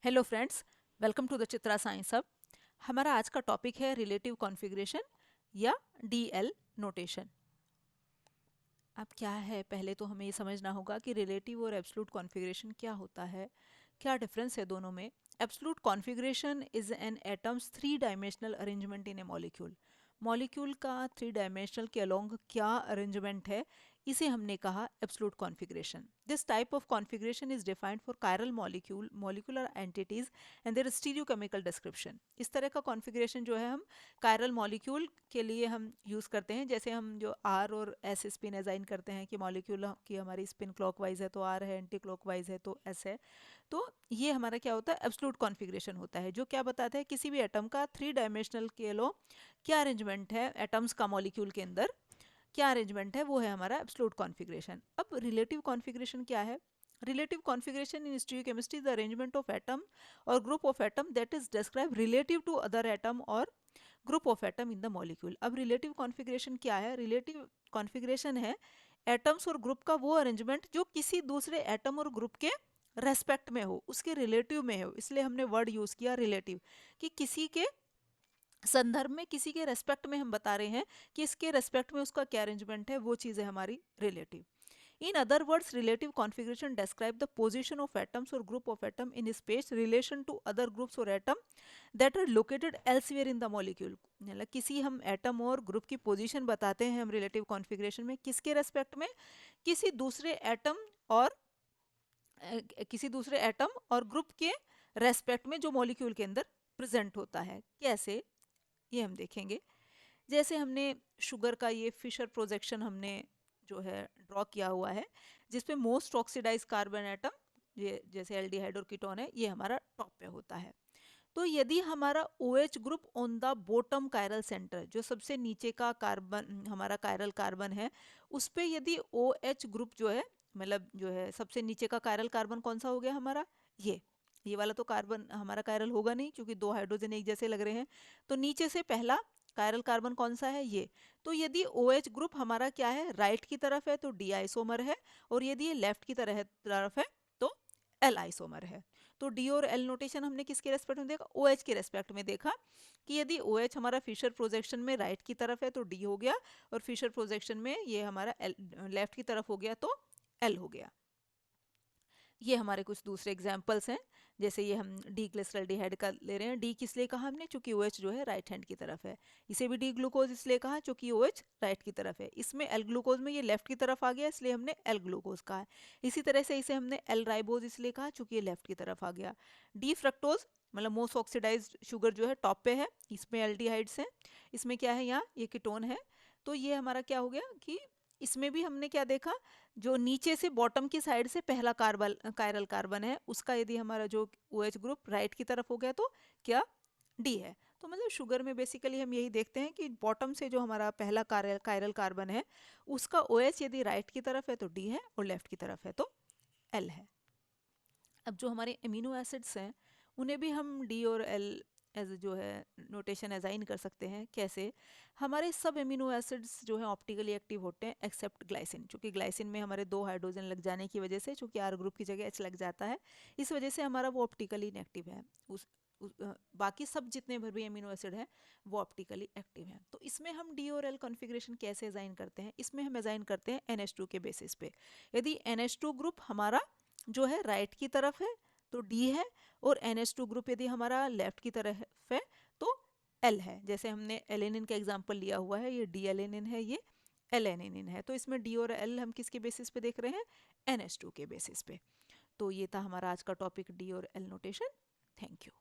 Hello friends, welcome to the Chitra science hub. हमारा आज का टॉपिक है रिलेटिव कॉन्फ़िगरेशन या डीएल नोटेशन। अब क्या है, पहले तो हमें ये समझना होगा कि रिलेटिव और एब्सोल्यूट कॉन्फ़िगरेशन क्या होता है, क्या डिफरेंस है दोनों में। Absolute configuration is an atoms three dimensional arrangement in a molecule. Molecule का थ्री डायमेंशनल के अलोंग क्या अरेंजमेंट है, इसे हमने कहा absolute configuration. This type of configuration is defined for chiral molecular entities and their stereochemical description. इस तरह का कॉन्फ़िगरेशन जो है हम कायरल मॉलिक्यूल के लिए हम यूज़ करते हैं। जैसे हम जो आर और एस स्पिन असाइन करते हैं कि मॉलिक्यूल की हमारी स्पिन क्लॉकवाइज है तो आर है, एंटी क्लॉकवाइज है तो एस है। तो ये हमारा क्या होता है, एब्सोल्यूट कॉन्फ़िगरेशन होता है, जो क्या बताता है किसी भी एटम का थ्री डायमेंशनल के लो क्या अरेंजमेंट है एटम्स का मॉलिक्यूल के अंदर, क्या अरेंजमेंट है, वो है हमारा एब्सोल्यूट कॉन्फ़िगरेशन। अब रिलेटिव कॉन्फ़िगरेशन क्या है? Relative configuration in stereochemistry the arrangement of atom और group of atom that is describe relative to other atom और group of atom in the molecule. अब रिलेटिव कॉन्फ़िगरेशन क्या है? रिलेटिव कॉन्फ़िगरेशन है atoms और group का वो अरेंजमेंट जो किसी दूसरे एटम और ग्रुप के रेस्पेक्ट में हो, उसके रिलेटिव में हो। इसलिए हमने वर्ड यूज किया रिलेटिव, कि किसी के संदर्भ में, किसी के रेस्पेक्ट में हम बता रहे हैं कि इसके रेस्पेक्ट में उसका क्या अरेंजमेंट है, वो चीज़ है हमारी relative. In other words, relative configuration describe the position of atoms or group of atom in space relation to other groups or atom that are located elsewhere in the molecule। मतलब किसी हम atom और group की position बताते हैं हम relative configuration में, किसके रेस्पेक्ट में? किसी दूसरे एटम और किसी दूसरे एटम और ग्रुप के रेस्पेक्ट में जो मॉलिक्यूल के अंदर प्रेजेंट होता है। कैसे, ये हम देखेंगे। जैसे हमने शुगर का ये फिशर प्रोजेक्शन हमने जो है ड्रॉ किया हुआ है, जिसपे मोस्ट ऑक्सीडाइज कार्बन एटम, ये जैसे एल्डिहाइड और कीटोन है, ये हमारा टॉप पे होता है। तो यदि हमारा OH group on the bottom chiral centre, जो सबसे नीचे का कार्बन हमारा कायरल कार्बन है, उस पे यदि OH ग्रुप जो है, मतलब जो है सबसे नीचे का कायरल कार्बन कौन सा हो गया हमारा, ये वाला तो कार्बन हमारा कायरल होगा नहीं क्योंकि दो हाइड्रोजन एक जैसे लग रहे हैं। तो नीचे से पहला कायरल कार्बन कौन सा है, ये। तो यदि OH ग्रुप हमारा क्या है, राइट की तरफ है तो डी आइसोमर है, और यदि ये लेफ्ट की तरफ है तो एल आइसोमर है। तो डी और एल नोटेशन हमने किसके रेस्पेक्ट में देखा, OH के रेस्पेक्ट में देखा, कि यदि OH हमारा फिशर प्रोजेक्शन में राइट की तरफ है तो डी हो गया, और फिशर प्रोजेक्शन में ये हमारा लेफ्ट की तरफ हो गया तो एल हो गया। ये हमारे कुछ दूसरे एग्जाम्पल्स हैं। जैसे ये हम डी ग्लिसरल्डिहाइड का ले रहे हैं, डी किस लिए कहा हमने, चूंकि OH जो है राइट हैंड की तरफ है। इसे भी डी ग्लूकोज इसलिए कहा चूंकि OH राइट की तरफ है। इसमें एल ग्लूकोज में ये लेफ्ट की तरफ आ गया, इसलिए हमने एल ग्लूकोज कहा है। इसी तरह से इसे हमने एल राइबोज इसलिए कहा चूंकि ये लेफ्ट की तरफ आ गया। डी फ्रक्टोज मतलब मोस्ट ऑक्सीडाइज्ड शुगर जो है टॉप पे है, इसमें एल्डिहाइड्स हैं, इसमें क्या है, यहाँ ये कीटोन है। तो ये हमारा क्या हो गया कि इसमें भी हमने क्या देखा, जो नीचे से बॉटम की साइड से पहला कार्बन कायरल कार्बन है, उसका यदि हमारा जो OH ग्रुप राइट की तरफ हो गया तो क्या, डी है। तो मतलब शुगर में बेसिकली हम यही देखते हैं कि बॉटम से जो हमारा पहला कायरल कार्बन है, उसका OH यदि राइट की तरफ है तो डी है, और लेफ्ट की तरफ है तो एल है। अब जो हमारे एमिनो एसिड्स हैं, उन्हें भी हम डी और एल एज जो है नोटेशन असाइन कर सकते हैं। कैसे, हमारे सब एमिनो एसिड्स जो है ऑप्टिकली एक्टिव होते हैं एक्सेप्ट ग्लाइसिन। चूंकि ग्लाइसिन में हमारे दो हाइड्रोजन लग जाने की वजह से, चूंकि आर ग्रुप की जगह H लग जाता है, इस वजह से हमारा वो ऑप्टिकली इनएक्टिव है। बाकी सब जितने भर भी एमिनो एसिड हैं वो ऑप्टिकली एक्टिव हैं। तो इसमें हम डी और एल कॉन्फ़िगरेशन कैसे असाइन करते हैं, इसमें हम असाइन करते हैं NH2 के बेसिस पे। यदि NH2 ग्रुप हमारा जो है राइट की तरफ है तो डी है, और NH2 ग्रुप यदि हमारा लेफ्ट की तरफ है तो एल है। जैसे हमने एलेनिन का एग्जांपल लिया हुआ है, ये डी एलेनिन है, ये एल एलेनिन है। तो इसमें डी और एल हम किसके बेसिस पे देख रहे हैं, NH2 के बेसिस पे। तो ये था हमारा आज का टॉपिक, डी और एल नोटेशन। Thank you.